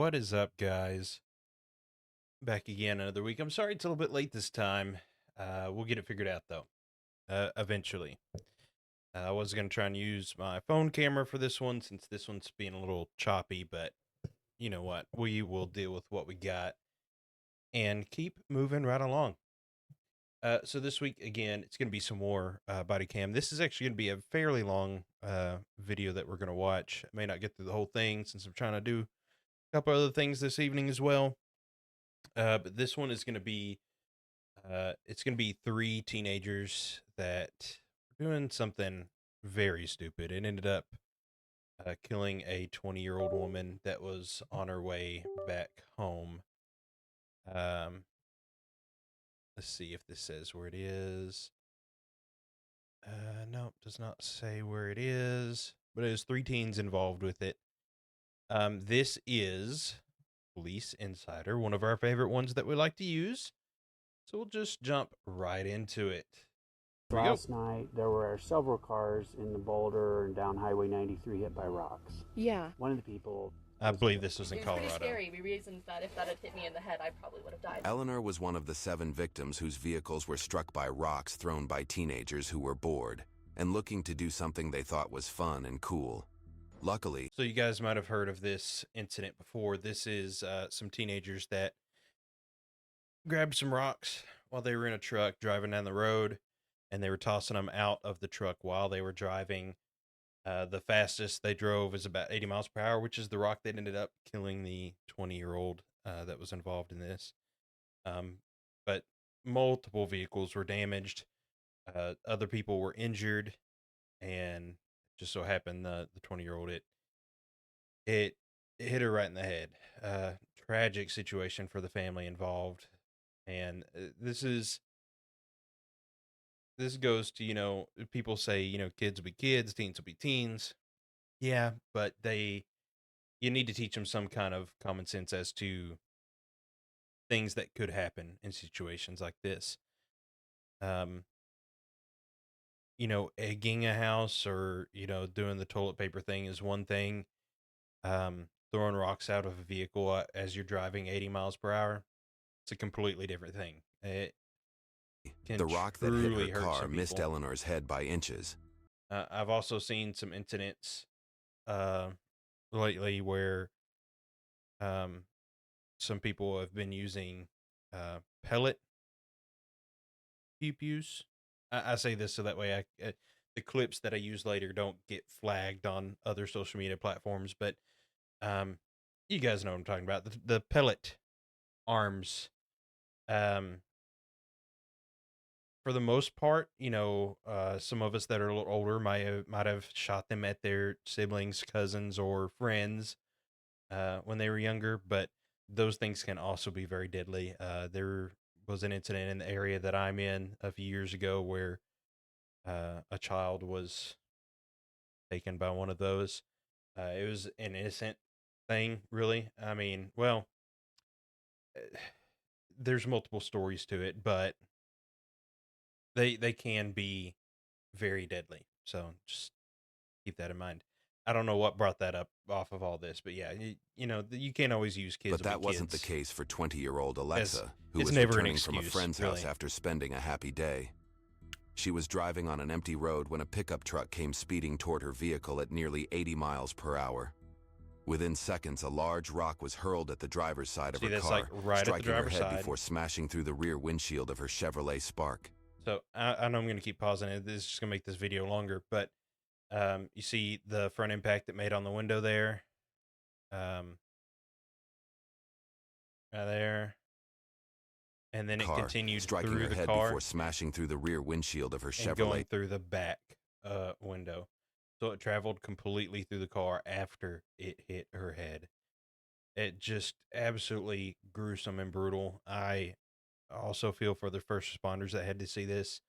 What is up, guys? Back again another week. I'm sorry it's a little bit late this time. We'll get it figured out though, eventually. I was going to try and use my phone camera for this one since this one's being a little choppy, but you know what? We will deal with what we got and keep moving right along. So this week, again, it's going to be some more body cam. This is actually going to be a fairly long video that we're going to watch. I may not get through the whole thing since I'm trying to do a couple other things this evening as well. But this one is going to be it's going to be three teenagers that were doing something very stupid and ended up killing a 20-year-old woman that was on her way back home. Um, let's see if this says where it is. No, it does not say where it is, but there's three teens involved with it. This is Police Insider, one of our favorite ones that we like to use. So we'll just jump right into it. Here we go. Last night, there were several cars in the Boulder and down Highway 93 hit by rocks. Yeah. One of the people. I believe this was in It was Colorado. pretty scary. We reasoned that if that had hit me in the head, I probably would have died. Eleanor was one of the 7 victims whose vehicles were struck by rocks thrown by teenagers who were bored and looking to do something they thought was fun and cool. Luckily, So you guys might have heard of this incident before. This is some teenagers that grabbed some rocks while they were in a truck driving down the road, and they were tossing them out of the truck while they were driving. The fastest they drove is about 80 miles per hour, which is the rock that ended up killing the 20-year-old that was involved in this. But multiple vehicles were damaged. Other people were injured, and just so happened the 20-year-old it hit her right in the head. Tragic situation for the family involved, and this goes to, people say, kids will be kids, teens will be teens. Yeah, but you need to teach them some kind of common sense as to things that could happen in situations like this. Um, egging a house or, doing the toilet paper thing is one thing. Throwing rocks out of a vehicle as you're driving 80 miles per hour, it's a completely different thing. It can the rock that hit truly her hurt car some missed people. Eleanor's head by inches. I've also seen some incidents uh, lately where um, some people have been using pellet pew pews. I say this so that way the clips that I use later don't get flagged on other social media platforms. But um, you guys know what I'm talking about. The pellet arms. Um, for the most part, some of us that are a little older might have shot them at their siblings, cousins, or friends when they were younger. But those things can also be very deadly. There was an incident in the area that I'm in a few years ago where a child was taken by one of those. It was an innocent thing, really. I mean, well, there's multiple stories to it, but they can be very deadly. So just keep that in mind. I don't know what brought that up off of all this, but yeah, you can't always use kids. But that with wasn't the kids, case for 20-year-old as Alexa, who it's was never an returning from a excuse, friend's house really. after spending a happy day. She was driving on an empty road when a pickup truck came speeding toward her vehicle at nearly 80 miles per hour. Within seconds, a large rock was hurled at the driver's side of See, her that's car, like right at the striking her driver's head side. before smashing through the rear windshield of her Chevrolet Spark. So I know I'm going to keep pausing it. This is just going to make this video longer, but you see the front impact it made on the window there. Um, right there. And then it car, continued striking through her the head car before smashing through the rear windshield of her and Chevrolet. going through the back window. So it traveled completely through the car after it hit her head. It just absolutely gruesome and brutal. I also feel for the first responders that had to see this.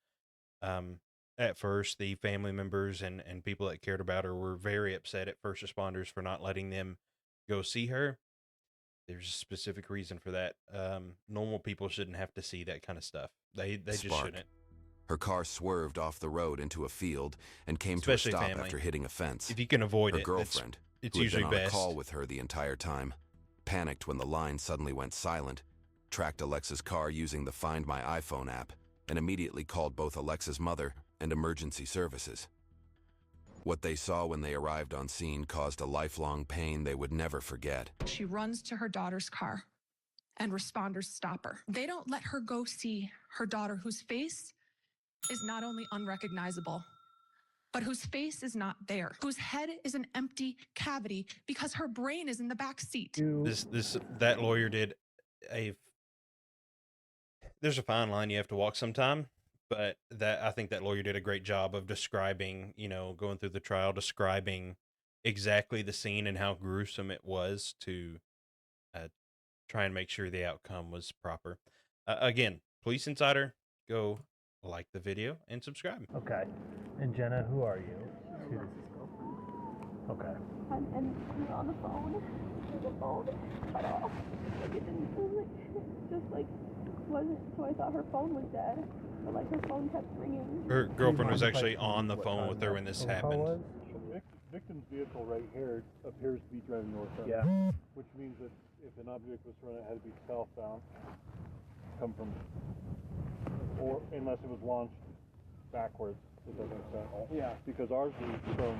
At first, the family members and people that cared about her were very upset at first responders for not letting them go see her. There's a specific reason for that. Normal people shouldn't have to see that kind of stuff. They just Spark. shouldn't. Her car swerved off the road into a field and came to a Especially stop family. after hitting a fence. If you can avoid Her it, girlfriend, it's who had usually been on best. a call with her the entire time, panicked when the line suddenly went silent, tracked Alexa's car using the Find My iPhone app, and immediately called both Alexa's mother and emergency services. What they saw when they arrived on scene caused a lifelong pain they would never forget. She runs to her daughter's car, and responders stop her. They don't let her go see her daughter, whose face is not only unrecognizable, but whose face is not there, whose head is an empty cavity because her brain is in the back seat. That lawyer did there's a fine line you have to walk sometime, but I think that lawyer did a great job of describing, going through the trial, describing exactly the scene and how gruesome it was to try and make sure the outcome was proper. Again, Police Insider, go like the video and subscribe. Okay. And Jenna, who are you? Okay. And we were on the phone. The phone cut off. Like it wasn't. So I thought her phone was dead. But like her phone kept ringing. Her girlfriend was actually on the phone with her when this happened. The victim's vehicle right here appears to be driving northbound. Yeah. Which means that if an object was thrown, it had to be southbound. Come from, or unless it was launched backwards. It doesn't make sense. Yeah. Because ours is from.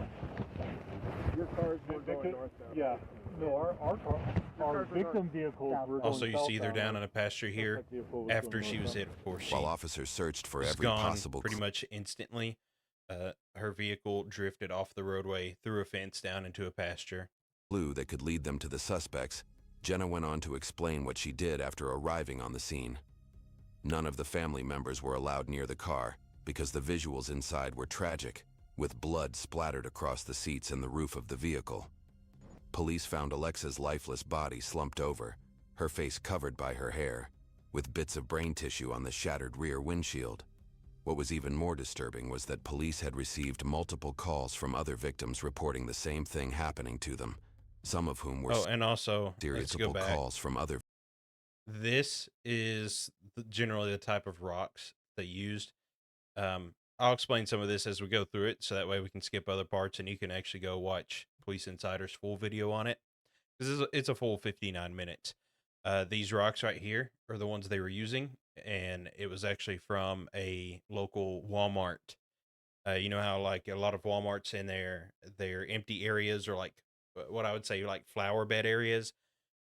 Your car's going northbound. Yeah. No, our victim vehicles were going Also, you see they're southbound. down in a pasture here. After she was hit, of course, she While officers searched for was every gone possible pretty much instantly. Her vehicle drifted off the roadway, through a fence, down into a pasture. clue that could lead them to the suspects, Jenna went on to explain what she did after arriving on the scene. None of the family members were allowed near the car because the visuals inside were tragic, with blood splattered across the seats and the roof of the vehicle. Police found Alexa's lifeless body slumped over, her face covered by her hair, with bits of brain tissue on the shattered rear windshield. What was even more disturbing was that police had received multiple calls from other victims reporting the same thing happening to them, some of whom were And also, let's go stereotypical back. calls from other. This is generally the type of rocks they used. I'll explain some of this as we go through it, so that way we can skip other parts and you can actually go watch Police Insider's full video on it. Because it's a full 59 minutes. These rocks right here are the ones they were using, and it was actually from a local Walmart. You know how like a lot of Walmarts in their empty areas, or like what I would say like flower bed areas,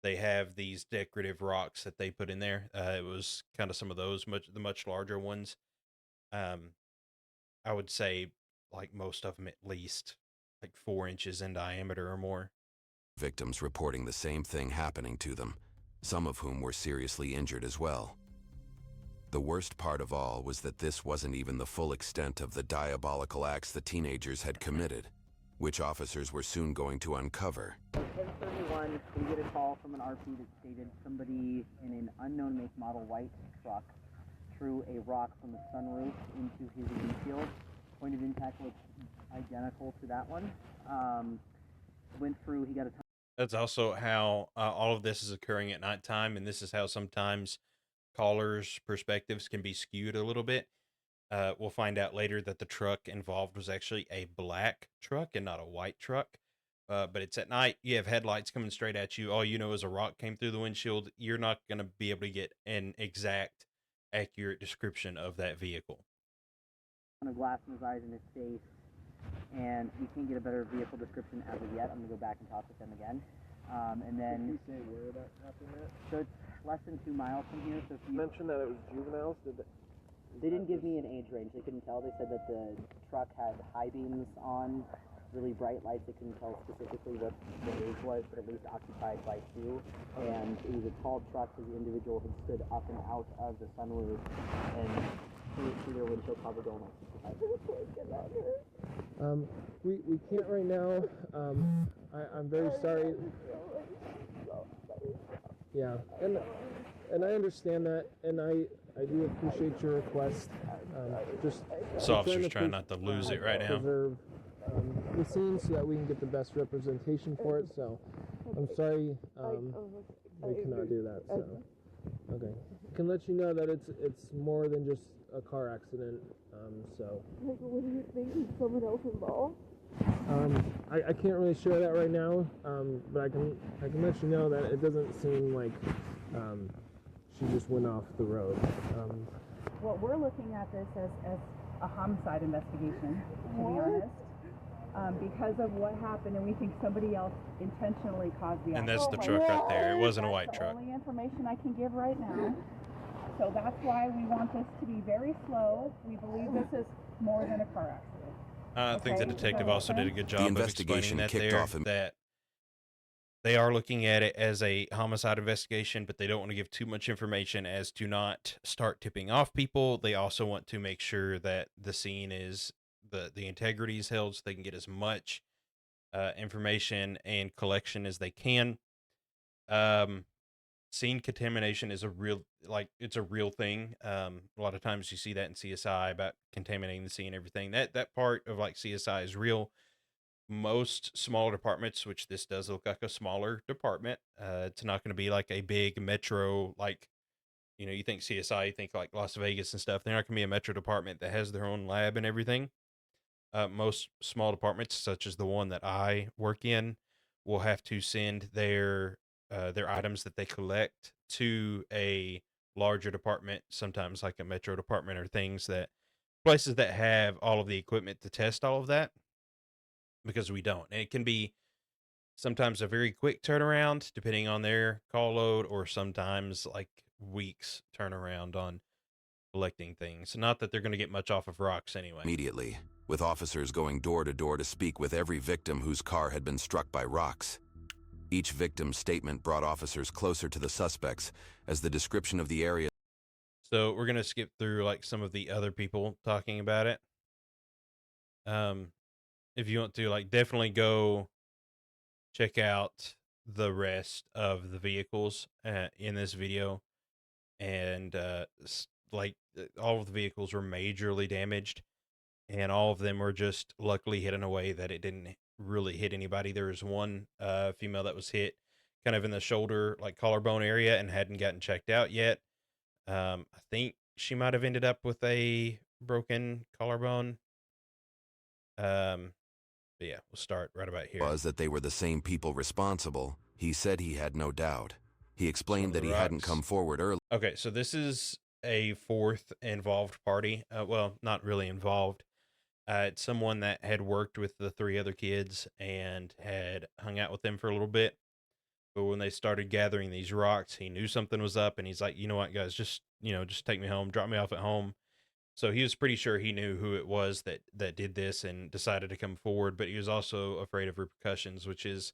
they have these decorative rocks that they put in there. It was kind of some of those, the much larger ones. I would say like most of them at least like 4 inches in diameter or more. Victims reporting the same thing happening to them, some of whom were seriously injured as well. The worst part of all was that this wasn't even the full extent of the diabolical acts the teenagers had committed, which officers were soon going to uncover. 10:31, we get a call from an RP that stated somebody in an unknown make model white truck threw a rock from the sunroof into his windshield. Point of impact looks identical to that one. Went through, he got a ton. That's also how all of this is occurring at nighttime, and this is how sometimes callers' perspectives can be skewed a little bit. We'll find out later that the truck involved was actually a black truck and not a white truck. But it's at night, you have headlights coming straight at you. All you know is a rock came through the windshield. You're not going to be able to get an exact, accurate description of that vehicle. A glass in his eyes and his face, and we can't get a better vehicle description as of yet. I'm going to go back and talk with them again. And then... Did you say where that happened at? So it's less than 2 miles from here, so if you... Mentioned that it was juveniles? They didn't give me an age range. They couldn't tell. They said that the truck had high beams on really bright lights that couldn't tell specifically what the age was, but at least occupied by two. And it was a tall truck, so the individual had stood up and out of the sunroof and through their windshield, probably going like 65. We can't right now. I'm very sorry. Yeah, and I understand that, and I do appreciate your request. Just This officer's trying not to lose it right now. preserve the scene so that we can get the best representation for it. So I'm sorry we cannot do that. So okay, I can let you know that it's more than just a car accident. So What do you think? Is someone else involved? I can't really share that right now, but I can let you know that it doesn't seem like she just went off the road. Well, we're looking at this as a homicide investigation, to be honest, because of what happened, and we think somebody else intentionally caused the accident. And that's the truck right there. It wasn't a white That's truck. the only information I can give right now. So that's why we want this to be very slow. We believe this is more than a car accident. I think the Okay, detective so- also did a good job The of investigation explaining that kicked there, off that they are looking at it as a homicide investigation, but they don't want to give too much information as to not start tipping off people. They also want to make sure that the scene is the integrity is held so they can get as much information and collection as they can. Scene contamination is a real thing. A lot of times you see that in CSI about contaminating the scene and everything. That part of like CSI is real. Most smaller departments, which this does look like a smaller department, it's not going to be like a big metro, like, you know, you think CSI, you think like Las Vegas and stuff. They're not going to be a metro department that has their own lab and everything. Most small departments, such as the one that I work in, will have to send their items that they collect to a larger department, sometimes like a metro department or things that places that have all of the equipment to test all of that, because we don't. And it can be sometimes a very quick turnaround depending on their call load, or sometimes like weeks turnaround on collecting things. Not that they're going to get much off of rocks anyway. Immediately, with officers going door to door to speak with every victim whose car had been struck by rocks. Each victim's statement brought officers closer to the suspects as the description of the area. So we're going to skip through like some of the other people talking about it. If you want to, like, definitely go check out the rest of the vehicles in this video. And all of the vehicles were majorly damaged, and all of them were just luckily hit in a way that it didn't really hit anybody. There was one female that was hit kind of in the shoulder, like collarbone area, and hadn't gotten checked out yet. I think she might have ended up with a broken collarbone. But yeah, we'll start right about here. Was that they were the same people responsible. He said he had no doubt. He explained that he hadn't come forward early. Okay, so this is a fourth involved party. Well, not really involved. It's someone that had worked with the three other kids and had hung out with them for a little bit. But when they started gathering these rocks, he knew something was up, and he's like, you know what, guys, just take me home, drop me off at home. So he was pretty sure he knew who it was that did this and decided to come forward, but he was also afraid of repercussions, which is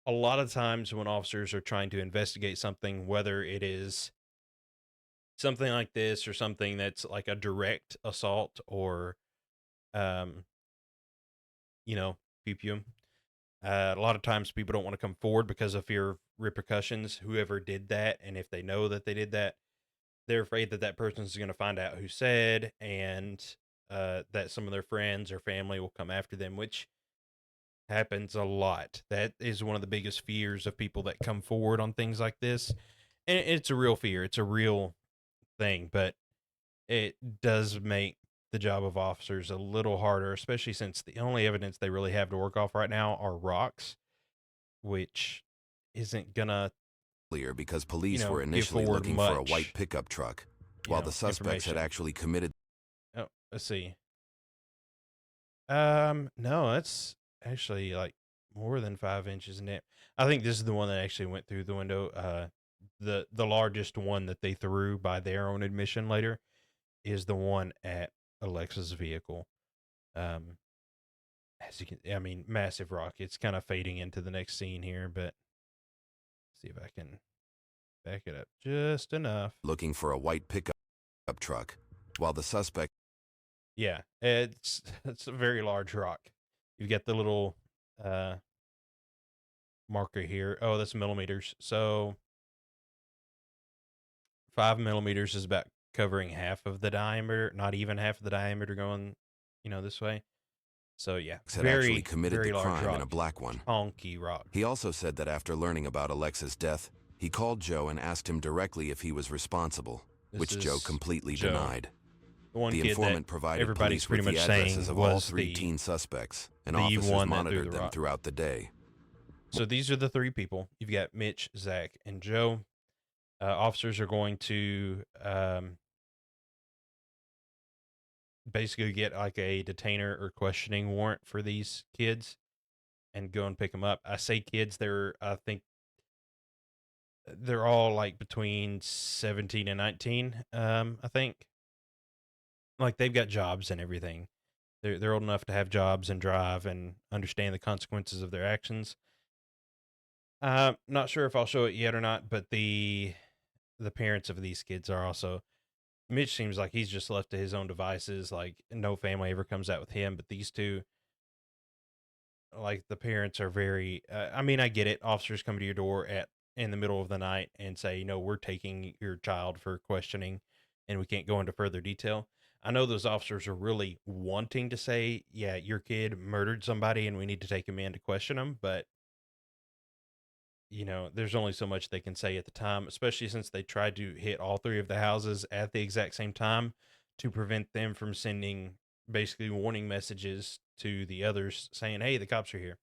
a lot of times when officers are trying to investigate something, whether it is something like this or something that's like a direct assault or, pew. A lot of times people don't want to come forward because of fear of repercussions, whoever did that. And if they know that they did that, they're afraid that that person's going to find out who said, and that some of their friends or family will come after them, which happens a lot. That is one of the biggest fears of people that come forward on things like this. And it's a real fear. It's a real thing, but it does make the job of officers a little harder, especially since the only evidence they really have to work off right now are rocks, which isn't gonna Because police give were initially forward looking for a much, white pickup truck, while the suspects had information. actually committed. Oh, let's see. No, that's actually like more than 5 inches in it. I think this is the one that actually went through the window. The largest one that they threw by their own admission later is the one at Alexa's vehicle. as you can, I mean, massive rock. It's kind of fading into the next scene here, but see if I can back it up just enough. looking for a white pickup truck, while the suspect Yeah, it's a very large rock. You've got the little marker here. Oh, that's millimeters. So 5 millimeters is about covering half of the diameter, not even half of the diameter going, this way. So yeah, had actually very, committed very the large crime rock. in a black one. Honky rock. He also said that after learning about Alexa's death, he called Joe and asked him directly if he was responsible, This which Joe is completely Joe. denied. The one The kid informant that provided everybody's police with pretty the much addresses saying of all was 3 the teen suspects, and the officers one that threw monitored the them rock. throughout the day. So these are the 3 people. You've got Mitch, Zach, and Joe. Officers are going to basically get like a detainer or questioning warrant for these kids and go and pick them up. I say kids, I think they're all like between 17 and 19. I think like they've got jobs and everything. They're old enough to have jobs and drive and understand the consequences of their actions. Not sure if I'll show it yet or not, but the parents of these kids are also. Mitch seems like he's just left to his own devices. Like no family ever comes out with him, but these 2, like the parents are very. I mean, I get it. Officers come to your door in the middle of the night and say, we're taking your child for questioning, and we can't go into further detail. I know those officers are really wanting to say, yeah, your kid murdered somebody, and we need to take him in to question him, but there's only so much they can say at the time, especially since they tried to hit all 3 of the houses at the exact same time to prevent them from sending basically warning messages to the others saying, hey, the cops are here.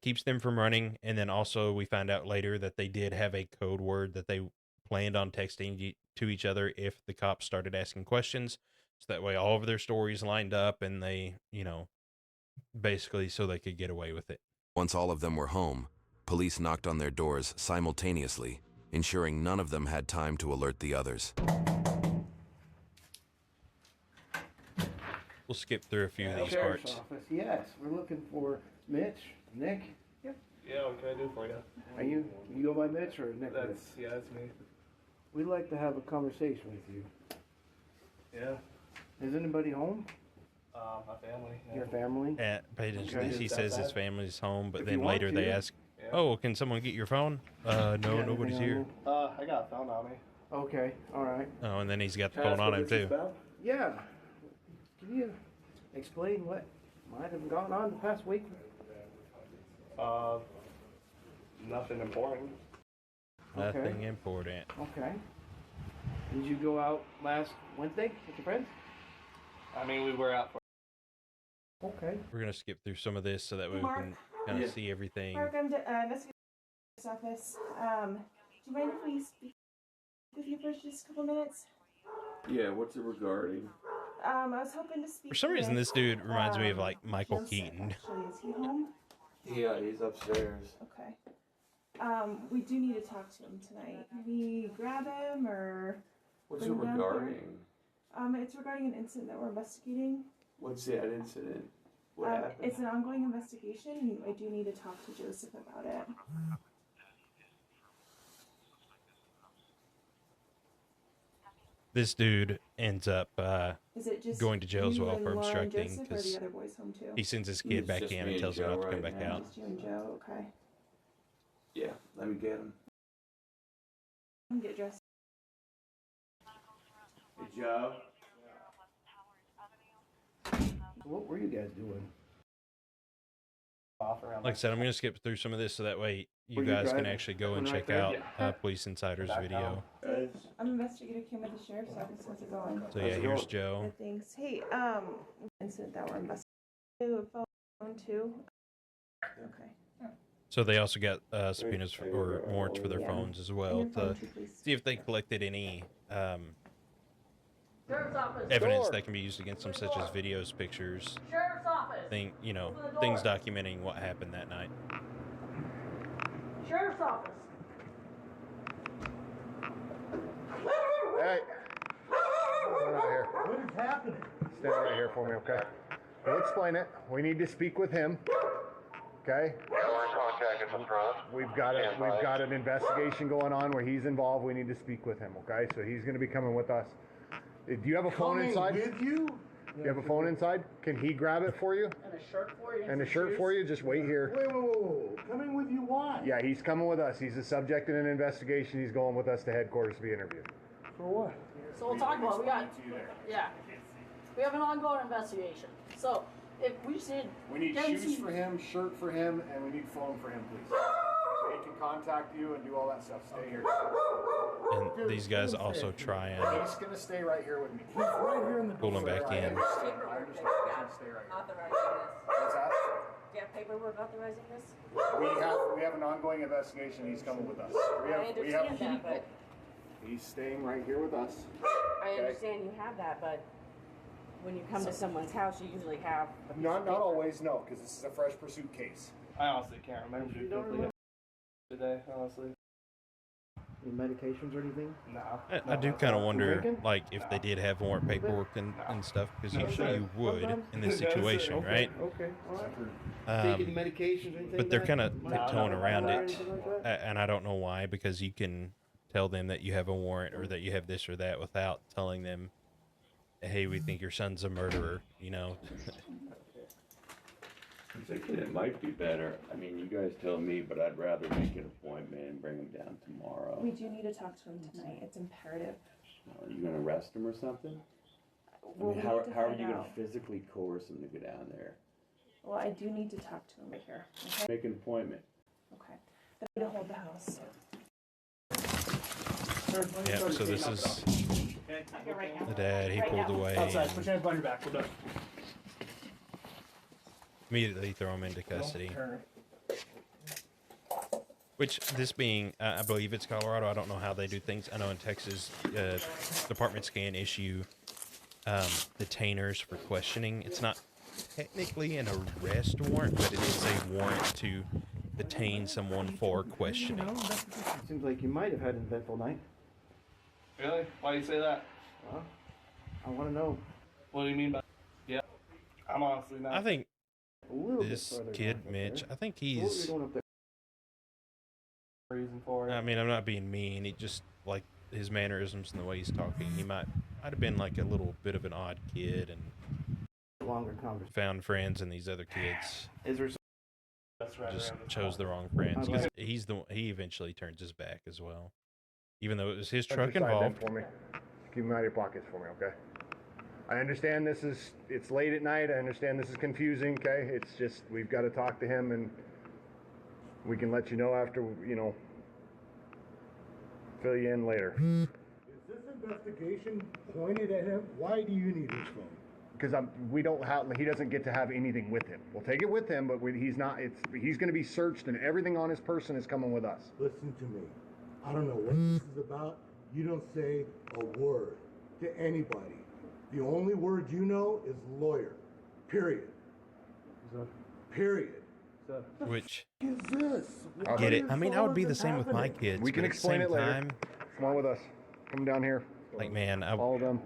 Keeps them from running. And then also we find out later that they did have a code word that they planned on texting to each other if the cops started asking questions. So that way all of their stories lined up and they, basically so they could get away with it. Once all of them were home, police knocked on their doors simultaneously, ensuring none of them had time to alert the others. We'll skip through a few of these Sheriff's parts. Office. Yes, we're looking for Mitch, Nick. Yeah, what can I do for you? Are you go by Mitch or Nick? That's me. We'd like to have a conversation with you. Yeah. Is anybody home? My family. Yeah. Your family? Pay attention to Okay. this. He says his family's home, but If then you want later they to. ask, Yeah. oh, can someone get your phone? No, Yeah, nobody's anything here. on I got a phone on me. you? Okay, all right. Oh, and then he's got the Can I phone ask on what him this is too. about? Yeah. Can you explain what might have gone on the past week? Nothing important. Nothing important. Okay. Did you go out last Wednesday with your friends? I mean, we were out for. Okay. We're gonna skip through some of this so that way we Mark. can kind of Yeah. see everything. Mark, I'm investigating the office. Do you mind if we speak with you for just a couple minutes? Yeah, what's it regarding? I was hoping to speak. For some reason, with, this dude reminds me of like Michael Joseph, Keaton. Actually, is he home? Yeah, he's upstairs. Okay. We do need to talk to him tonight. Can we grab him or? What's bring it him down here? regarding? It's regarding an incident that we're investigating. What's that incident? What happened? It's an ongoing investigation, and I do need to talk to Joseph about it. This dude ends up Is it just going to jail as you well and for Laura and obstructing Joseph, or because the other boys home too? he sends his kid It's back just in me and and tells him Joe not to come right back now. out. Just you and Joe, okay. Yeah, let me get him. I'm get dressed. Hey, Joe. What were you guys doing? Off around. Like I said, I'm gonna skip through some of this so that way you Were you guys can driving? actually go That and one right check there? out Yeah. Police Insider's Back video. down. I'm investigator Kim at the sheriff's office. How's it going? So yeah, here's Joe. Good, thanks. Hey, incident that we're investigating. Phone too. Okay. So they also got subpoenas or warrants for their Yeah. phones as And well your phone to too, please. see if they collected any Sheriff's office. evidence that can be used against them, such as videos, pictures, Sheriff's office. things documenting what happened that night. Sheriff's office. Hey, come on out here. What is happening? Stand right here for me, okay? He'll explain it. We need to speak with him. Okay? We've got an investigation going on where he's involved. We need to speak with him. Okay? So he's going to be coming with us. Do you have a phone inside? With you? You have a phone inside? Can he grab it for you? And a shirt for you. And a shirt for you? Just wait here. Whoa. Coming with you, why? Yeah, he's coming with us. He's a subject in an investigation. He's going with us to headquarters to be interviewed. For what? So we'll talk about it. We have an ongoing investigation. So if we should We need shoes for him, shirt for him, and we need phone for him, please. So he can contact you and do all that stuff. Stay here. And these guys also try and He's gonna stay right here with me. He's right here in the pull him back in. I understand. He's gonna stay right here. What's that? Do you have paperwork authorizing this? We have an ongoing investigation. He's coming with us. But He's staying right here with us. I understand you have that, but when you come to someone's house, you usually have. Not always, no, because this is a fresh pursuit case. I honestly can't remember today, honestly. Any medications or anything? No. I do kind of wonder, like, if they did have warrant paperwork and stuff, because usually you would in this situation, right? Okay, all right. Take any medications or anything? But they're kind of No, tiptoeing no, around no, it, anything like that? and I don't know why, because you can tell them that you have a warrant or that you have this or that without telling them, hey, we think your son's a murderer, you know? I'm thinking it might be better. I mean, you guys tell me, but I'd rather make an appointment and bring him down tomorrow. We do need to talk to him tonight. It's imperative. Are you gonna arrest him or something? Well, I mean, we how need to are find you gonna out. physically coerce him to go down there? Well, I do need to talk to him here. Okay. Make an appointment. Okay. But I need to hold the house. Yeah, so this is the dad. He pulled away. Outside. Put your hands behind your back. We're done. Immediately throw him into custody. Which, this being, I believe it's Colorado. I don't know how they do things. I know in Texas, departments can issue detainers for questioning. It's not technically an arrest warrant, but it is a warrant to detain someone for questioning. Seems like you might have had an eventful night. Really? Why do you say that? Well, I want to know. What do you mean by? Yeah, I'm honestly not. I think A little bit this further kid, north up Mitch, there. I think So what were he's, we doing up there? Reason for it. I mean, I'm not being mean. He just, like, his mannerisms and the way he's talking, he might have been like a little bit of an odd kid and Longer conversation. found friends and these other kids Is there some That's right. just around this chose the corner. wrong friends. Okay. 'Cause he eventually turns his back as well. Even though it was his Put truck your side bend involved. for me. Keep them out of your pockets for me, okay? I understand it's late at night. I understand this is confusing, okay? It's just, we've got to talk to him and we can let you know after, fill you in later. Is this investigation pointed at him? Why do you need his phone? Because he doesn't get to have anything with him. We'll take it with him, but he's going to be searched and everything on his person is coming with us. Listen to me. I don't know what this is about. You don't say a word to anybody. The only word you know is lawyer. Period. Period. Which, What is this? I get it. I mean, I would be the same with my kids. We can but at the explain same it later. time, Come on with us. Come down here. like, man, All of them.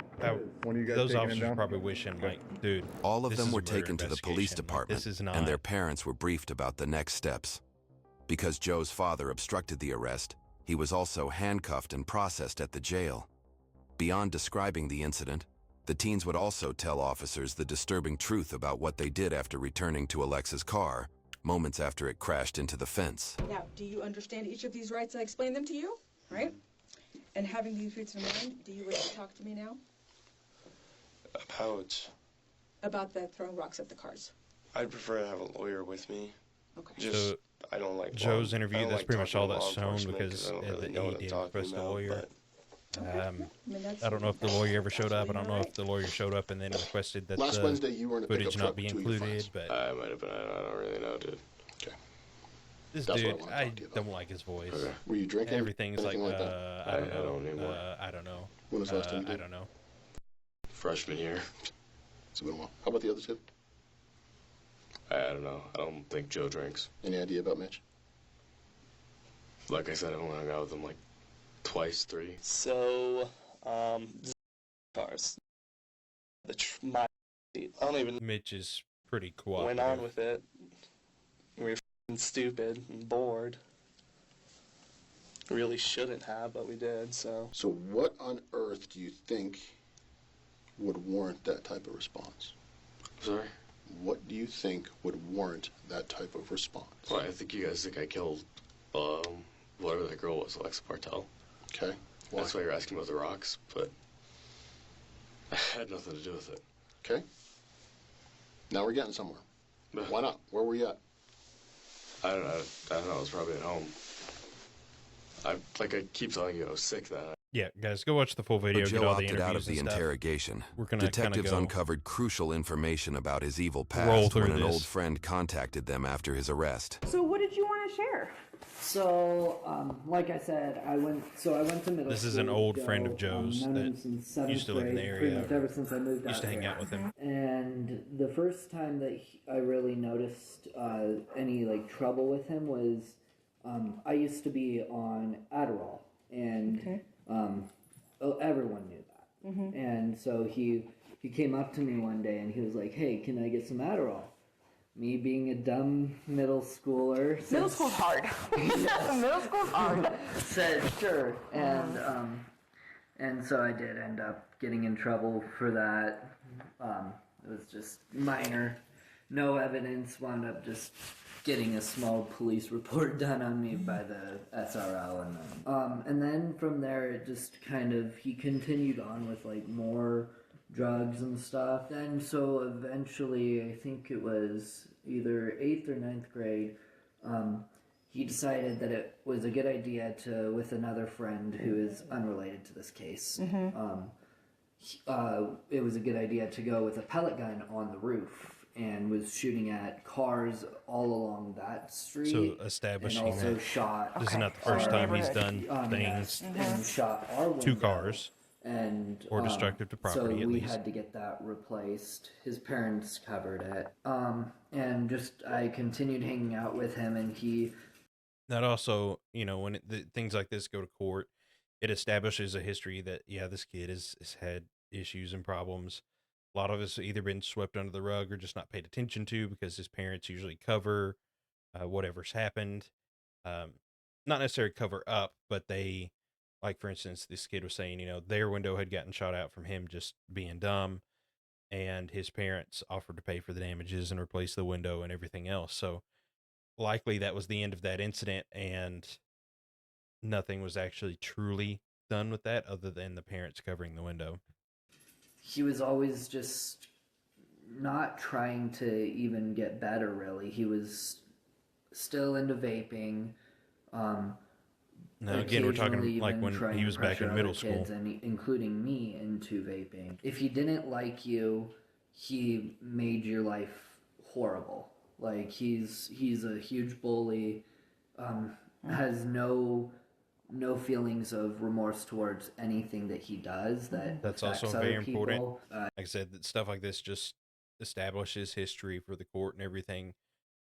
One of you guys those taking him officers down? probably wishing, like, dude. All of this them is were a murder taken to the police investigation. Like, department, this is not. and their parents were briefed about the next steps. Because Joe's father obstructed the arrest, he was also handcuffed and processed at the jail. Beyond describing the incident, the teens would also tell officers the disturbing truth about what they did after returning to Alexa's car, moments after it crashed into the fence. Now, do you understand each of these rights? I explained them to you, right? And having these rights in mind, do you wish to talk to me now? About the throwing rocks at the cars. I'd prefer to have a lawyer with me. Okay. Just, So, I don't like Joe's law- I interview, don't that's like pretty much talking all to law that's shown enforcement because I don't really that know he what I'm didn't talking request a about, lawyer. but I don't know if the lawyer ever showed up. I don't know if the lawyer showed up and then requested that Last the Wednesday, you were in a footage pickup not truck be with 2 of your included, friends. but I might have been. I don't really know, dude. Okay. this That's what I dude, wanna I talk to you about. don't like his voice. Okay. Were you drinking? Everything's like, Anything like that? I don't I don't know, anymore. I don't know. When was the last time you I did? don't know. Freshman year. It's been a while. How about the other two? I don't know. I don't think Joe drinks. Any idea about Mitch? Like I said, I only hung out with him like twice, 3. So, cars. My I don't even. Mitch is pretty cooperative. Went on with it. We were f***ing stupid and bored. Really shouldn't have, but we did, so. So what on earth do you think would warrant that type of response? Sorry? What do you think would warrant that type of response? Well, I think you guys think I killed, whatever that girl was, Alexa Bartel. Okay. Why? That's why you're asking about the rocks, but I had nothing to do with it. Okay. Now we're getting somewhere. Why not? Where were you at? I don't know. I was probably at home. I keep telling you, I was sick that night. Yeah, guys, go watch the full video. But Get Joe all the opted out of interviews the and stuff. interrogation. We're gonna Detectives go uncovered crucial information about his evil roll past through when an this. old friend contacted them after his arrest. So what did you want to share? So, like I said, I went to middle This school. is an old with friend Joe. of Joe's known him that since seventh used to live in the grade, area. pretty much ever since I moved Used to out hang here. out with him. And the first time that I really noticed any trouble with him was I used to be on Adderall, and everyone knew that. Mm-hmm. And so he came up to me one day and he was like, "Hey, can I get some Adderall?" Me being a dumb middle schooler. Middle school's hard. Middle school's hard. Said sure, and so I did end up getting in trouble for that. It was just minor, no evidence. Wound up just getting a small police report done on me by the SRO, and then from there it just he continued on with more drugs and stuff. And so eventually, I think it was either 8th or 9th grade, he decided that it was a good idea to, with another friend who is unrelated to this case, it was a good idea to go with a pellet gun on the roof and was shooting at cars all along that street. So establishing and also that shot this is not the first time he's done things and shot our to window. cars And or destructive to property. so at we least. had to get that replaced. His parents covered it, and I continued hanging out with him, and he. That also, when things like this go to court, it establishes a history that this kid has had issues and problems. A lot of it's either been swept under the rug or just not paid attention to because his parents usually cover whatever's happened. Not necessarily cover up, but they. Like, for instance, this kid was saying, their window had gotten shot out from him just being dumb, and his parents offered to pay for the damages and replace the window and everything else. So likely that was the end of that incident, and nothing was actually truly done with that other than the parents covering the window. He was always just not trying to even get better, really. He was still into vaping. Now, again, we're talking like when trying he to was back pressure in middle other school. kids, and including me, into vaping. If he didn't like you, he made your life horrible. Like, he's a huge bully, has no feelings of remorse towards anything that he does. That's also affects very other people. important. Like I said, that stuff like this just establishes history for the court and everything.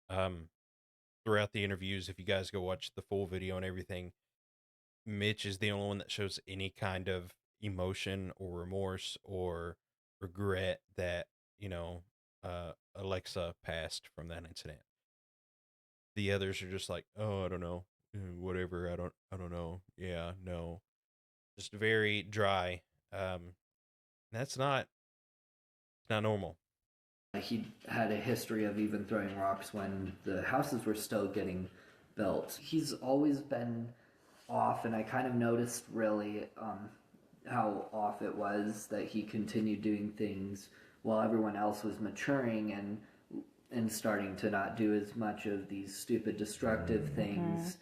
Throughout the interviews, if you guys go watch the full video and everything, Mitch is the only one that shows any kind of emotion or remorse or regret that, Alexa passed from that incident. The others are just like, oh, I don't know, whatever. I don't know. Yeah, no, just very dry. That's not normal. He had a history of even throwing rocks when the houses were still getting built. He's always been off, and I kind of noticed really how off it was that he continued doing things while everyone else was maturing and starting to not do as much of these stupid destructive things.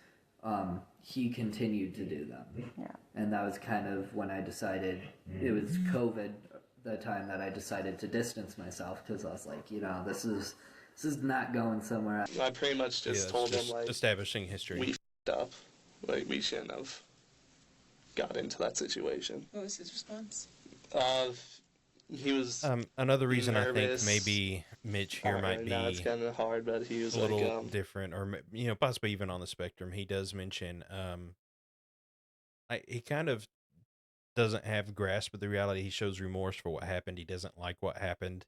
He continued to do them. Yeah. And that was kind of when I decided, it was COVID, the time that I decided to distance myself, because I was like, this is not going somewhere. I pretty much just told him, establishing history. We f***ed up. We shouldn't have got into that situation. What was his response? He was another reason nervous. I think maybe Mitch here might be now it's kind of hard, but he was a little different, or possibly even on the spectrum. He does mention he kind of doesn't have grasp of the reality. He shows remorse for what happened. He doesn't like what happened,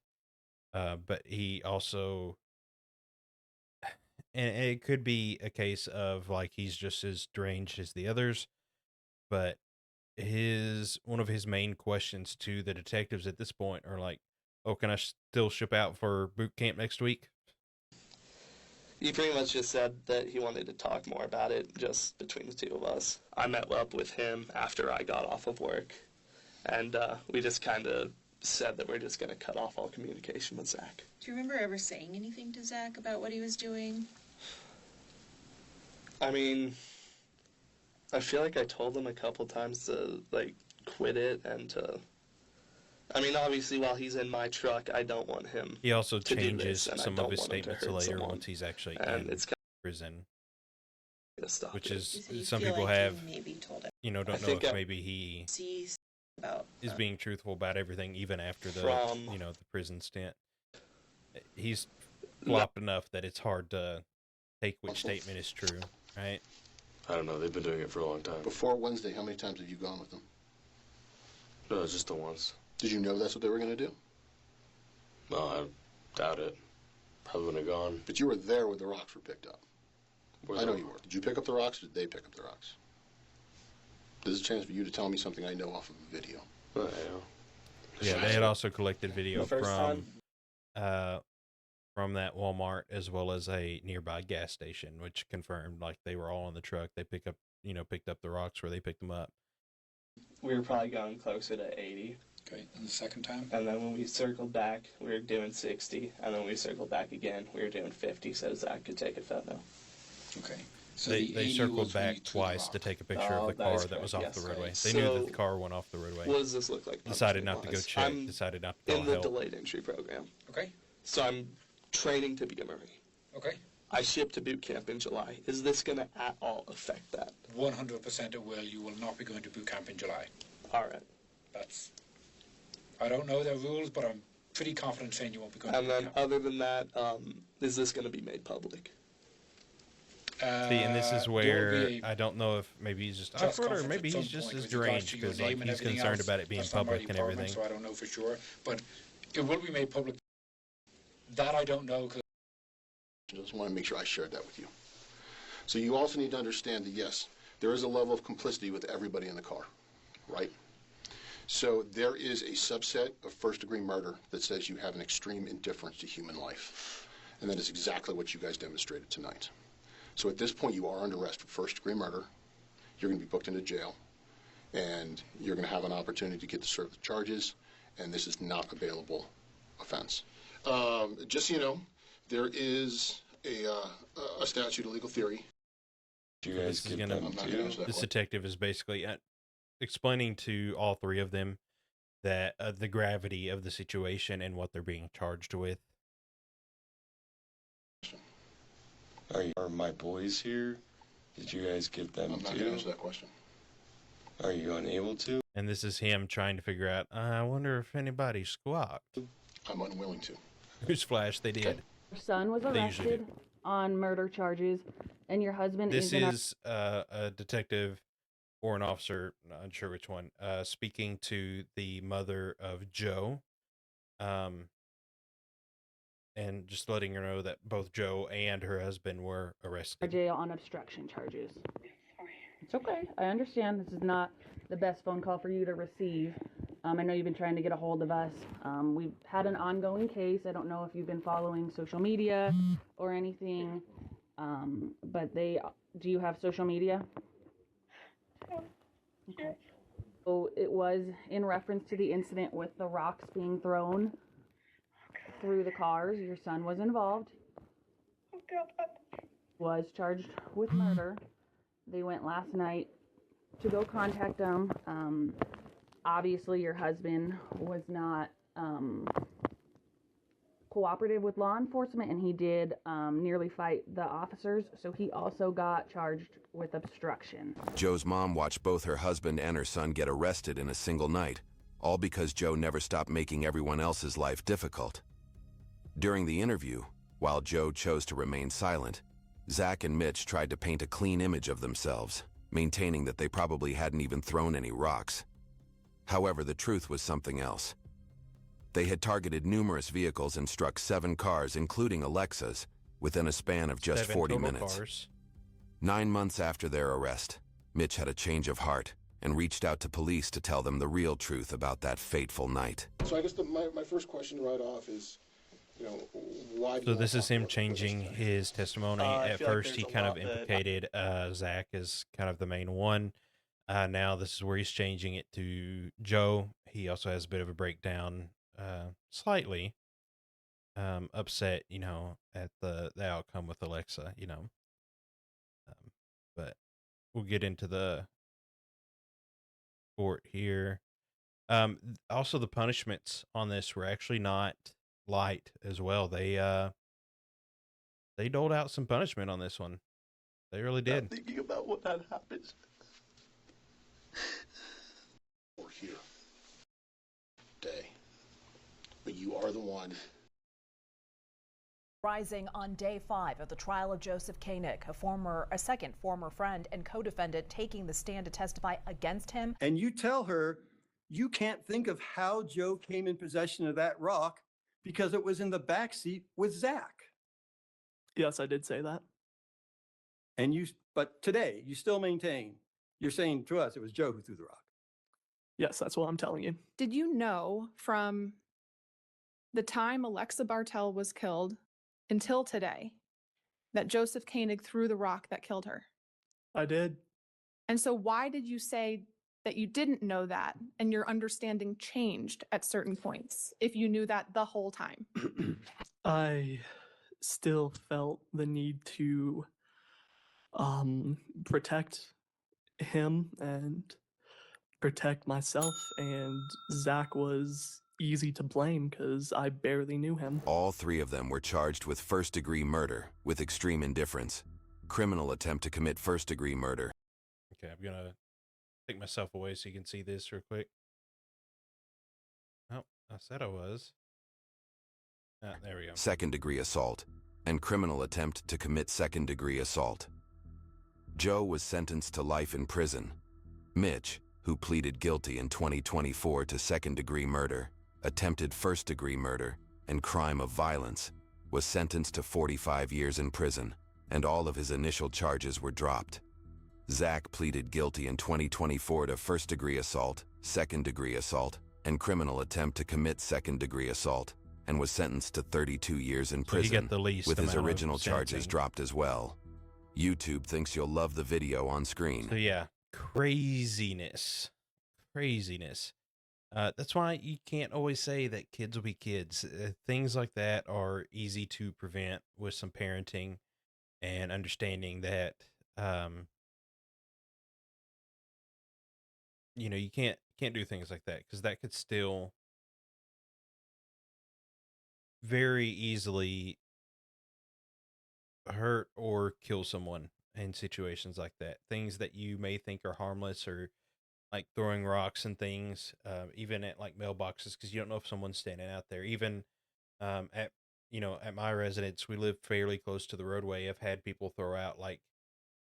But he also, and it could be a case of like he's just as deranged as the others, but one of his main questions to the detectives at this point are like, "Oh, can I still ship out for boot camp next week?" He pretty much just said that he wanted to talk more about it just between the two of us. I met up with him after I got off of work, and we just kind of said that we're just going to cut off all communication with Zach. Do you remember ever saying anything to Zach about what he was doing? I mean, I feel like I told him a couple times to, like, quit it and to... I mean, obviously, while he's in my truck, I don't want him He also to do changes this, and I some don't of his want him to statements hurt later someone. once he's actually And in it's prison, stop which it. is So you some feel people like you have, maybe told him. don't know think if I- maybe he See about is being truthful about everything, even after the From- the prison stint. He's flopped enough that it's hard to take which statement is true, right? I don't know. They've been doing it for a long time. Before Wednesday, how many times have you gone with them? No, it's just the once. Did you know that's what they were going to do? No, I doubt it. Probably wouldn't have gone. But you were there when the rocks were picked up. Where's I know the- you were. Did you pick up the rocks, or did they pick up the rocks? There's a chance for you to tell me something I know off of a video. Oh, yeah. Yeah, they had also collected video The first from that Walmart as well as a nearby gas station, which confirmed like they were all in the truck. They picked up the rocks where they picked them up. We were probably going closer to 80. Okay, and the second time? And then when we circled back, we were doing 60. And then when we circled back again, we were doing 50 so Zach could take a photo. Okay. So They the 80 circled was when you back threw the twice rock. to take a picture Oh, of the that is car that was correct, off the yes. roadway. Okay. They knew that So the car went off the roadway. What does this look like? Decided not to go punishment-wise? check. I'm Decided not to call in the help. delayed entry program. Okay. So I'm training to be a Marine. Okay. I ship to boot camp in July. Is this going to at all affect that? 100% it will. You will not be going to boot camp in July. All right. That's... I don't know their rules, but I'm pretty confident saying you won't be going to And boot then camp. other than that, is this going to be made public? See, and this is There will where be a I don't know if maybe he's just press awkward or conference maybe at he's some just point as with regards deranged to your because like name and he's everything concerned else. about it being That's not my public and department, everything. So I don't know for sure, but it will be made public. That I don't know. Cause I just want to make sure I shared that with you. So you also need to understand that, yes, there is a level of complicity with everybody in the car, right? So there is a subset of first-degree murder that says you have an extreme indifference to human life. And that is exactly what you guys demonstrated tonight. So at this point, you are under arrest for first-degree murder. You're going to be booked into jail. And you're going to have an opportunity to get to serve the charges. And this is not a bailable offense. Just so you know, there is a statute, a legal theory. Do you guys This is give gonna- them I'm not gonna too? answer that This question. detective is basically explaining to all three of them that the gravity of the situation and what they're being charged with. Are my boys here? Did you guys give them I'm not going to too? answer that question. Are you unable to? And this is him trying to figure out, I wonder if anybody squawked. I'm unwilling to. Newsflash, they did. Your son was They usually arrested on murder charges, and your husband This is in is a detective or an officer, not unsure which one, speaking to the mother of Joe, and just letting her know that both Joe and her husband were arrested. jail on obstruction charges. It's okay. I understand this is not the best phone call for you to receive. I know you've been trying to get a hold of us. We've had an ongoing case. I don't know if you've been following social media or anything, but do you have social media? Okay. So it was in reference to the incident with the rocks being thrown through the cars. Your son was involved. Was charged with murder. They went last night to go contact them. Obviously, your husband was not cooperative with law enforcement, and he did nearly fight the officers, so he also got charged with obstruction. Joe's mom watched both her husband and her son get arrested in a single night, all because Joe never stopped making everyone else's life difficult. During the interview, while Joe chose to remain silent, Zach and Mitch tried to paint a clean image of themselves, maintaining that they probably hadn't even thrown any rocks. However, the truth was something else. They had targeted numerous vehicles and struck 7 cars, including Alexa's, within a span of just 7 40 total minutes. cars. 9 months after their arrest, Mitch had a change of heart and reached out to police to tell them the real truth about that fateful night. So I guess my first question right off is, why? So this is him changing his testimony. At first, he kind of implicated Zach as kind of the main one. Now this is where he's changing it to Joe. He also has a bit of a breakdown, slightly upset, at the outcome with Alexa, but we'll get into the court here. Also, the punishments on this were actually not light as well. They doled out some punishment on this one. They really did. I'm thinking about what had happened. We're here. Day. But you are the one. Rising on day 5 of the trial of Joseph Koenig, a second former friend and co-defendant taking the stand to testify against him. And you tell her you can't think of how Joe came in possession of that rock because it was in the back seat with Zach. Yes, I did say that. But today you still maintain, you're saying to us it was Joe who threw the rock. Yes, that's what I'm telling you. Did you know from the time Alexa Bartell was killed until today that Joseph Koenig threw the rock that killed her? I did. And so why did you say that you didn't know that and your understanding changed at certain points if you knew that the whole time? I still felt the need to protect him and protect myself, and Zach was easy to blame because I barely knew him. All 3 of them were charged with first-degree murder with extreme indifference, criminal attempt to commit first-degree murder. Okay, I'm gonna take myself away so you can see this real quick. Oh, I said I was. There we go. Second-degree assault and criminal attempt to commit second-degree assault. Joe was sentenced to life in prison. Mitch, who pleaded guilty in 2024 to second-degree murder, attempted first-degree murder, and crime of violence, was sentenced to 45 years in prison, and all of his initial charges were dropped. Zach pleaded guilty in 2024 to first-degree assault, second-degree assault, and criminal attempt to commit second-degree assault, and was sentenced to 32 years in prison, So he got the least with his amount of original charges sentencing. dropped as well. YouTube thinks you'll love the video on screen. So yeah, craziness. That's why you can't always say that kids will be kids. Things like that are easy to prevent with some parenting and understanding that, you can't do things like that because that could still very easily hurt or kill someone in situations like that. Things that you may think are harmless, or like throwing rocks and things, even at like mailboxes, because you don't know if someone's standing out there. Even at my residence, we live fairly close to the roadway. I've had people throw out like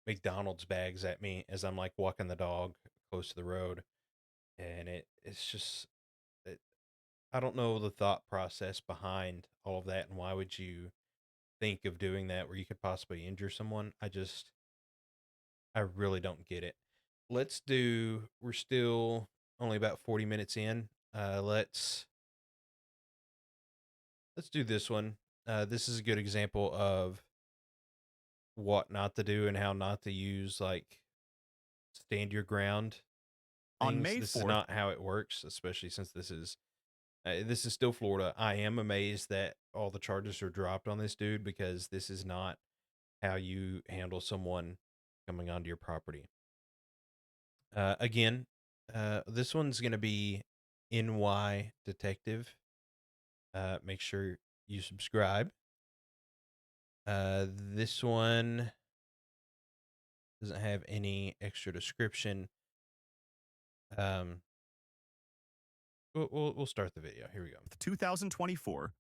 McDonald's bags at me as I'm like walking the dog close to the road, and it's just I don't know the thought process behind all of that, and why would you think of doing that where you could possibly injure someone? I really don't get it. We're still only about 40 minutes in. Let's do this one. This is a good example of what not to do and how not to use like stand your ground On things. May This is 4th not how it works, especially since this is still Florida. I am amazed that all the charges are dropped on this dude, because this is not how you handle someone coming onto your property. Again, this one's going to be NY Detective. Make sure you subscribe. This one doesn't have any extra description. We'll start the video. Here we go. 2024,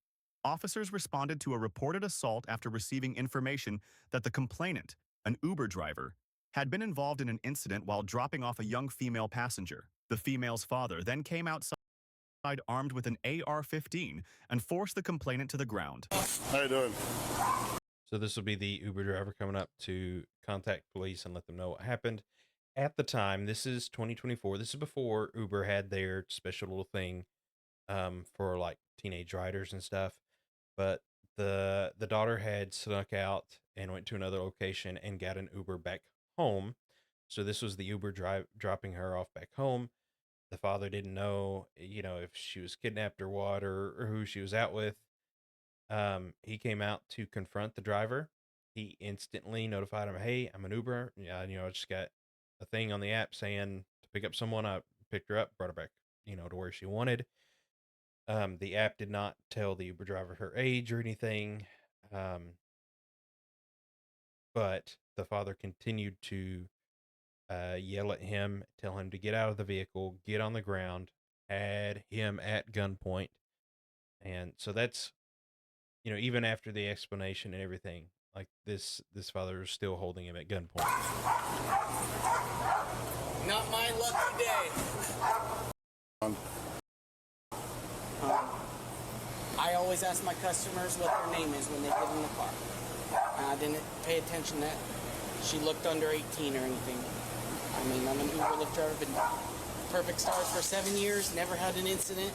officers responded to a reported assault after receiving information that the complainant, an Uber driver, had been involved in an incident while dropping off a young female passenger. The female's father then came outside armed with an AR-15 and forced the complainant to the ground. How you doing? So this will be the Uber driver coming up to contact police and let them know what happened. At the time, this is 2024. This is before Uber had their special little thing for like teenage riders and stuff. But the daughter had snuck out and went to another location and got an Uber back home. So this was the Uber dropping her off back home. The father didn't know, if she was kidnapped or what, or who she was out with. He came out to confront the driver. He instantly notified him, "Hey, I'm an Uber. Yeah, I just got a thing on the app saying to pick up someone." I picked her up, brought her back, to where she wanted. The app did not tell the Uber driver her age or anything. But the father continued to yell at him, tell him to get out of the vehicle, get on the ground, had him at gunpoint. And so that's, even after the explanation and everything, like this father is still holding him at gunpoint. Not my lucky day. I always ask my customers what their name is when they get in the car. I didn't pay attention that she looked under 18 or anything. I mean, I'm an Uber Lyft driver, been perfect stars for 7 years, never had an incident.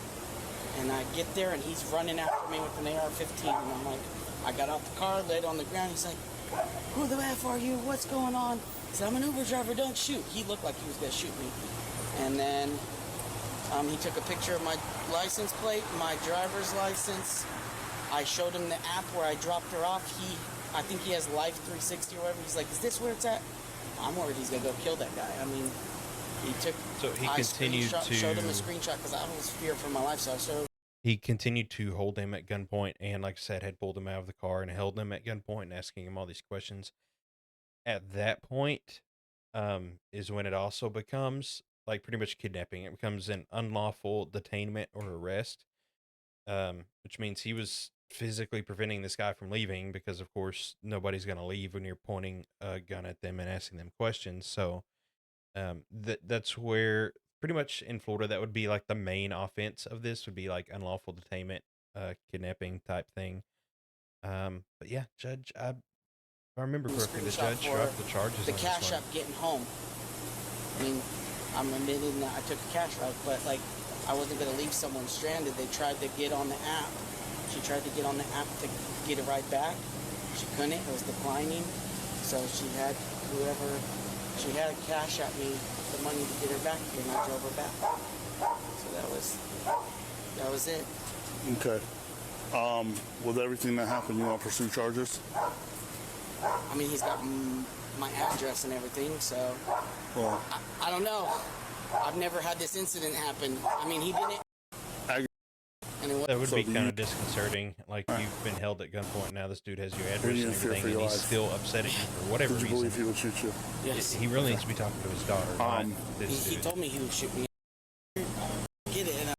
And I get there and he's running after me with an AR-15. And I'm like, I got out the car, laid on the ground. He's like, "Who the F are you? What's going on?" I said, "I'm an Uber driver, don't shoot." He looked like he was gonna shoot me. And then he took a picture of my license plate, my driver's license. I showed him the app where I dropped her off. I think he has Life 360 or whatever. He's like, "Is this where it's at?" I'm worried he's gonna go kill that guy. I mean, So he continued to showed him a screenshot because I was feared for my life. So he continued to hold him at gunpoint, and like I said, had pulled him out of the car and held him at gunpoint and asking him all these questions. At that point, is when it also becomes like pretty much kidnapping. It becomes an unlawful detainment or arrest, which means he was physically preventing this guy from leaving because, of course, nobody's going to leave when you're pointing a gun at them and asking them questions. So that's where pretty much in Florida, that would be like the main offense of this would be like unlawful detainment, kidnapping type thing. But yeah, Judge, if I remember correctly, the judge dropped the charges the on cash this one. app getting home. I mean, I'm admitting that I took a cash route, but like I wasn't going to leave someone stranded. They tried to get on the app. She tried to get on the app to get a ride back. She couldn't. It was declining. So she had she had cash at me the money to get her back, and I drove her back. So that was it. Okay. With everything that happened, you want to pursue charges? I mean, he's got my address and everything, so Well, I don't know. I've never had this incident happen. I mean, he didn't. That would be kind of disconcerting. Like, you've been held at gunpoint. Now this dude has your address and everything, and he's still upset at you for whatever Did you reason. believe he would shoot you? Yes. He really needs to be talking to his daughter. Not this He dude. told me he would shoot me. Get it. And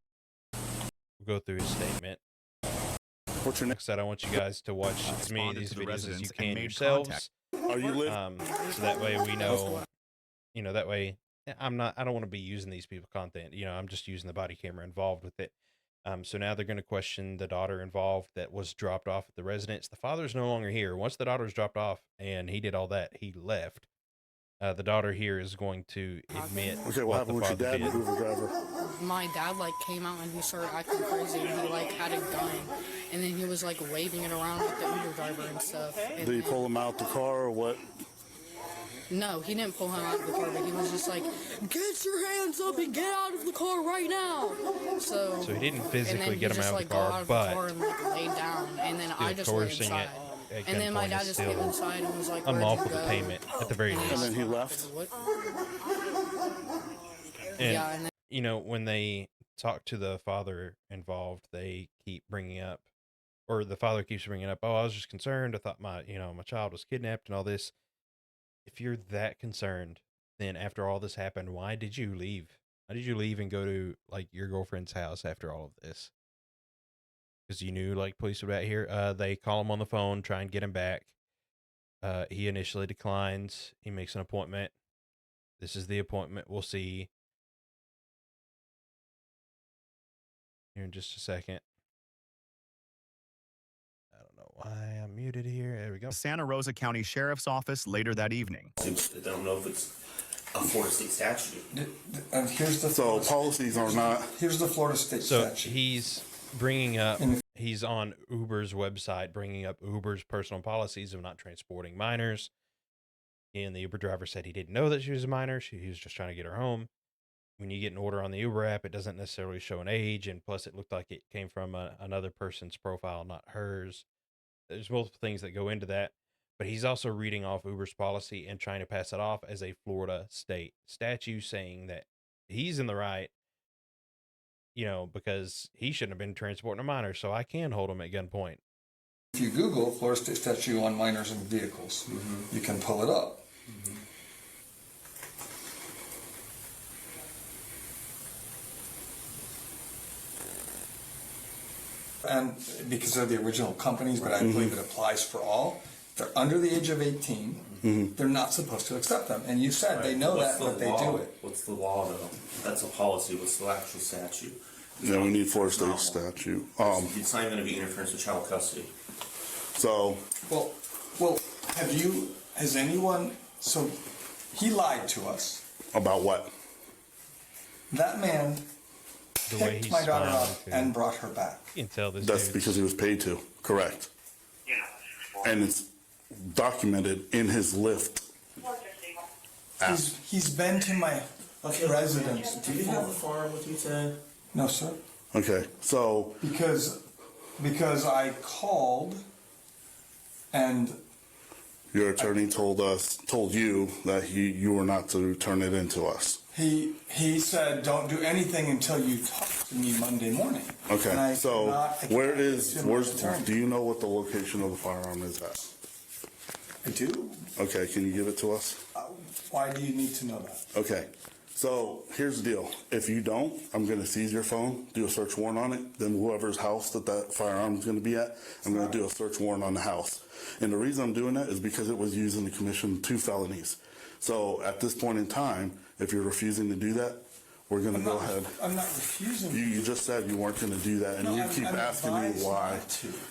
We'll go through his statement. What's your next? I want you guys to watch as many of Responded these to the videos as you residents and can made yourselves. contact. Are you live? So that way we know, that way I don't want to be using these people's content. I'm just using the body camera involved with it. So now they're going to question the daughter involved that was dropped off at the residence. The father's no longer here. Once the daughter's dropped off and he did all that, he left. The daughter here is going to admit Okay, what what happened the with your father dad, did. the Uber driver? My dad came out and he started acting crazy and he had a gun and then he was waving it around with the Uber driver and stuff. And Did he pull him out the car or what? no, he didn't pull him out of the car, but he was just like, "Get your hands up and get out of the car right now." So he didn't physically and then get he him just, out of the got car, out of but the car and laid down, and then I still just went coercing inside. it at And then my gunpoint dad is just still came inside and was like, unlawful "Where'd you go?" detainment at the very least. And then he left? And, Yeah, and when they talk to the father involved, they keep bringing up, or the father keeps bringing up, "Oh, I was just concerned. I thought my child was kidnapped and all this." If you're that concerned, then after all this happened, why did you leave? Why did you leave and go to your girlfriend's house after all of this? Because you knew police would be out here. They call him on the phone, try and get him back. He initially declines. He makes an appointment. This is the appointment. We'll see here in just a second. I don't know why I'm muted here. There we go. Santa Rosa County Sheriff's Office later that evening. I don't know if it's a Florida state statute. And here's the So policies are not. Here's the Florida state So statute. he's bringing up, he's on Uber's website, bringing up Uber's personal policies of not transporting minors. And the Uber driver said he didn't know that she was a minor. He was just trying to get her home. When you get an order on the Uber app, it doesn't necessarily show an age. And plus, it looked like it came from another person's profile, not hers. There's multiple things that go into that. But he's also reading off Uber's policy and trying to pass it off as a Florida state statute, saying that he's in the right, you know, because he shouldn't have been transporting a minor, so I can hold him at gunpoint. If you Google Florida state statute on minors and vehicles, you can pull it up. And because they're the original companies, but I believe it applies for all. If they're under the age of 18, they're not supposed to accept them. And you said they know that, but they do it. What's the law, though? That's a policy. What's the actual statute? Yeah, we need Florida state statute. It's not even going to be interference with child custody. So. Well, has anyone, so he lied to us. About what? That man picked my daughter up and brought her back. You can tell this. That's because he was paid to. Correct. And it's documented in his Lyft app. He's been to my residence. Do you have the farm with you today? No, sir. Okay, so. Because I called and. Your attorney told you that you were not to turn it in to us. He said, don't do anything until you talk to me Monday morning. Okay, so do you know what the location of the firearm is at? I do. Okay, can you give it to us? Why do you need to know that? Okay, so here's the deal. If you don't, I'm going to seize your phone, do a search warrant on it. Then whoever's house that firearm is going to be at, I'm going to do a search warrant on the house. And the reason I'm doing that is because it was used in the commission of 2 felonies. So at this point in time, if you're refusing to do that, we're going to go ahead. I'm not refusing. You just said you weren't going to do that, and you keep asking me why.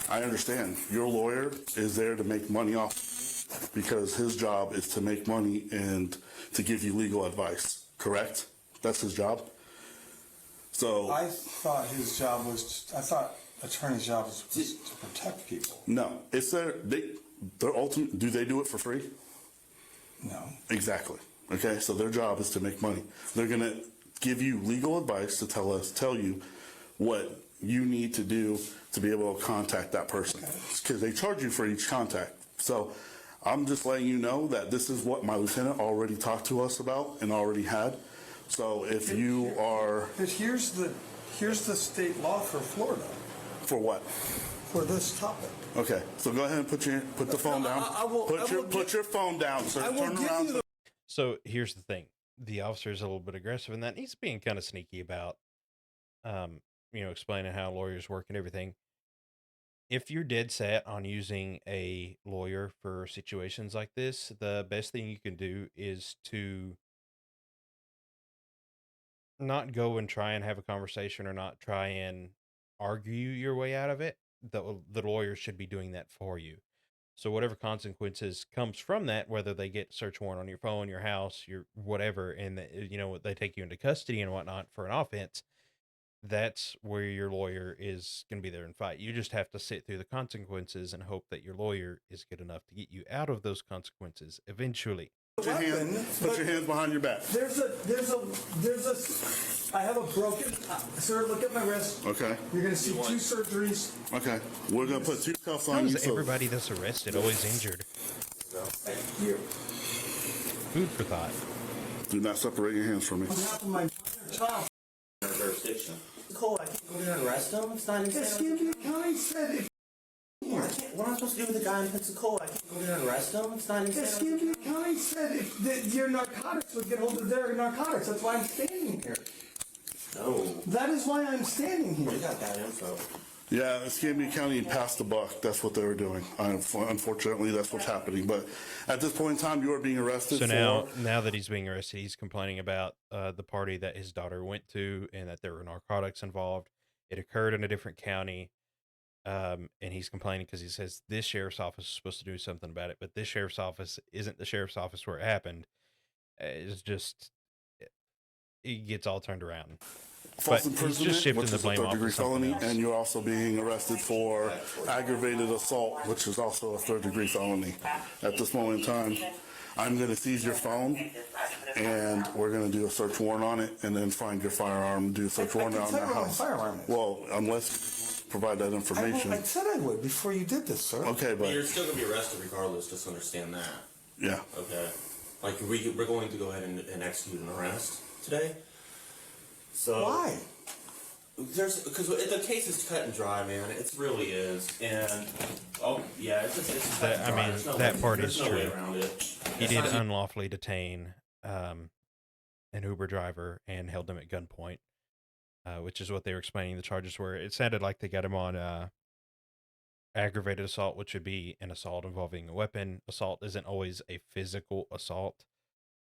I understand. Your lawyer is there to make money off, because his job is to make money and to give you legal advice, correct? That's his job? So I thought his job was, I thought attorney's job was to protect people. No, it's their ultimate. Do they do it for free? No. Exactly. Okay, so their job is to make money. They're going to give you legal advice to tell you what you need to do to be able to contact that person, because they charge you for each contact. So I'm just letting you know that this is what my lieutenant already talked to us about and already had. So if you are... But here's the state law for Florida. For what? For this topic. Okay, so go ahead and put the phone down. Put your phone down, sir. Turn around. So here's the thing. The officer is a little bit aggressive in that. He's being kind of sneaky about, explaining how lawyers work and everything. If you're dead set on using a lawyer for situations like this, the best thing you can do is to not go and try and have a conversation or not try and argue your way out of it. The lawyer should be doing that for you. So whatever consequences comes from that, whether they get search warrant on your phone, your house, your whatever, and they take you into custody and whatnot for an offense, that's where your lawyer is going to be there and fight. You just have to sit through the consequences and hope that your lawyer is good enough to get you out of those consequences eventually. Put your hands behind your back. I have a broken, sir, look at my wrist. Okay. You're going to see 2 surgeries. Okay. We're going to put 2 cuffs on How you. is everybody that's arrested always injured? Here. Food for thought. Do not separate your hands from me. My child. Jurisdiction. Cole, I can't go there and arrest him. It's not insane. Excuse me, County said What am I supposed to do with the guy in Pensacola? I can't go there and arrest him. It's not insane. Excuse me, County said that your narcotics would get hold of their narcotics. That's why I'm standing here. No. That is why I'm standing here. We got that info. Yeah, Escambia County passed the buck. That's what they were doing. Unfortunately, that's what's happening. But at this point in time, you are being arrested. So now that he's being arrested, he's complaining about the party that his daughter went to and that there were narcotics involved. It occurred in a different county. And he's complaining because he says this sheriff's office is supposed to do something about it, but this sheriff's office isn't the sheriff's office where it happened. It's just, it gets all turned around. False But he's imprisonment, just shifting which the is a blame off third-degree to something felony, else. and you're also being arrested for aggravated assault, which is also a third-degree felony. At this moment in time, I'm going to seize your phone, and we're going to do a search warrant on it, and then find your firearm, do a search warrant on the tell you where my house. firearm is. Well, unless you provide that information. I said I would before you did this, sir. Okay, but You're still going to be arrested regardless, just understand that. yeah. Okay. Like, we're going to go ahead and execute an arrest today. So Why? Because the case is cut and dry, man. It really is. And yeah, it's cut and dry. There's no that way- part there's is no way true. around it. He It's did not even- unlawfully detain an Uber driver and held him at gunpoint, which is what they were explaining the charges were. It sounded like they got him on aggravated assault, which would be an assault involving a weapon. Assault isn't always a physical assault,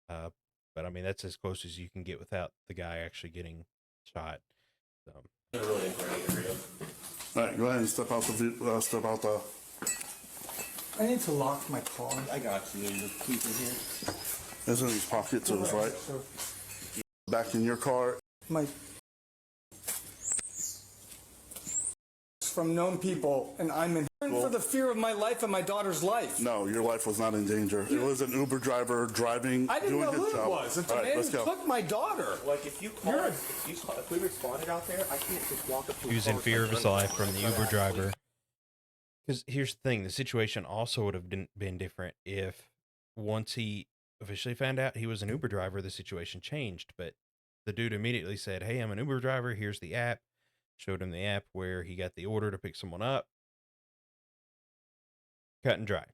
but I mean that's as close as you can get without the guy actually getting shot. So. Really a gray area. All right, go ahead and step out the. I need to lock my car. I got you. Your keys in here. It's in his pocket to his right. Back in your car. My from known people, and I'm in for the fear of my life and my daughter's life. No, your life was not in danger. It was an Uber driver driving, I didn't doing know his who job. it was. It's All a right, man let's who go. took my daughter. Like if we responded out there, I can't just walk up to. He was in fear of his life from the Uber driver. Because here's the thing, the situation also would have been different if once he officially found out he was an Uber driver, the situation changed. But the dude immediately said, hey, I'm an Uber driver. Here's the app. Showed him the app where he got the order to pick someone up. Cut and dry.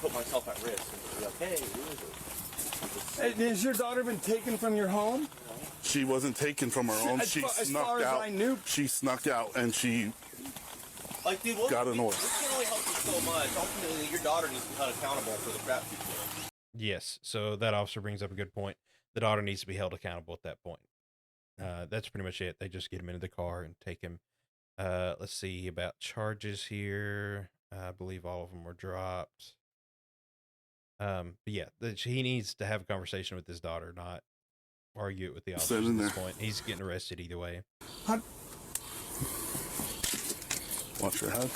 Put myself at risk. And be like, hey, Has your daughter been taken from your home? She wasn't taken from her own. She as snuck far as out. I knew. She snuck out and she like, dude, got an order. This can only help you so much. Ultimately, your daughter needs to be held accountable for the crap she's doing. Yes. So that officer brings up a good point. The daughter needs to be held accountable at that point. That's pretty much it. They just get him into the car and take him. Let's see about charges here. I believe all of them were dropped. But yeah, he needs to have a conversation with his daughter, not argue it with the officers at this point. He's getting arrested either way. Watch your head.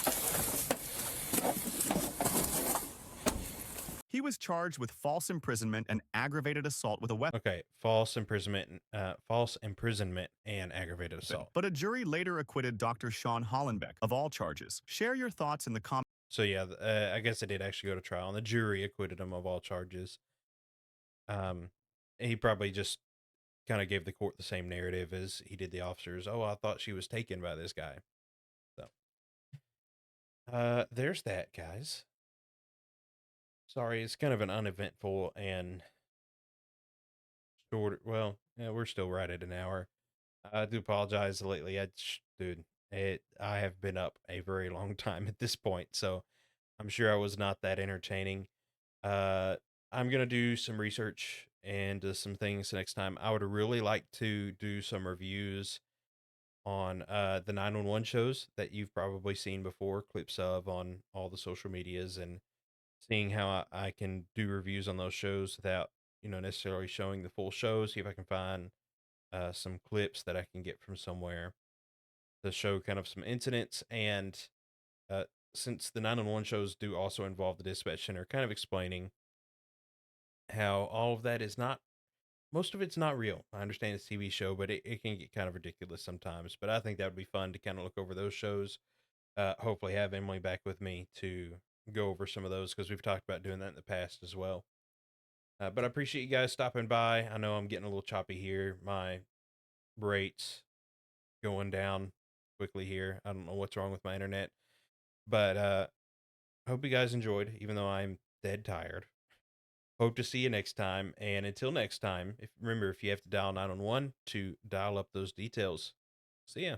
He was charged with false imprisonment and aggravated assault with a weapon. Okay, false imprisonment and aggravated assault. But a jury later acquitted Dr. Sean Hollenbeck of all charges. Share your thoughts in the comments. So yeah, I guess it did actually go to trial, and the jury acquitted him of all charges. He probably just kind of gave the court the same narrative as he did the officers. Oh, I thought she was taken by this guy. So, there's that, guys. Sorry, it's kind of an uneventful and short. Well, yeah, we're still right at an hour. I do apologize lately. I have been up a very long time at this point, so I'm sure I was not that entertaining. I'm gonna do some research and some things next time. I would really like to do some reviews on the 911 shows that you've probably seen before, clips of on all the social medias, and seeing how I can do reviews on those shows without, necessarily showing the full show. See if I can find some clips that I can get from somewhere to show kind of some incidents. And since the 911 shows do also involve the dispatch center, kind of explaining how all of that is not, most of it's not real. I understand it's a TV show, but it can get kind of ridiculous sometimes. But I think that would be fun to kind of look over those shows. Hopefully have Emily back with me to go over some of those, because we've talked about doing that in the past as well. But I appreciate you guys stopping by. I know I'm getting a little choppy here. My rates going down quickly here. I don't know what's wrong with my internet, but I hope you guys enjoyed, even though I'm dead tired. Hope to see you next time. And until next time, remember, if you have to dial 911 to dial up those details. See ya.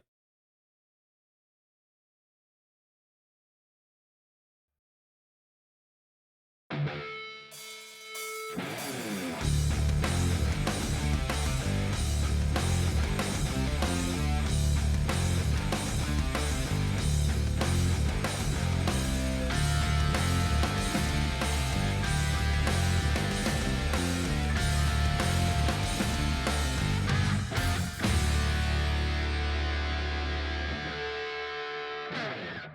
Bye.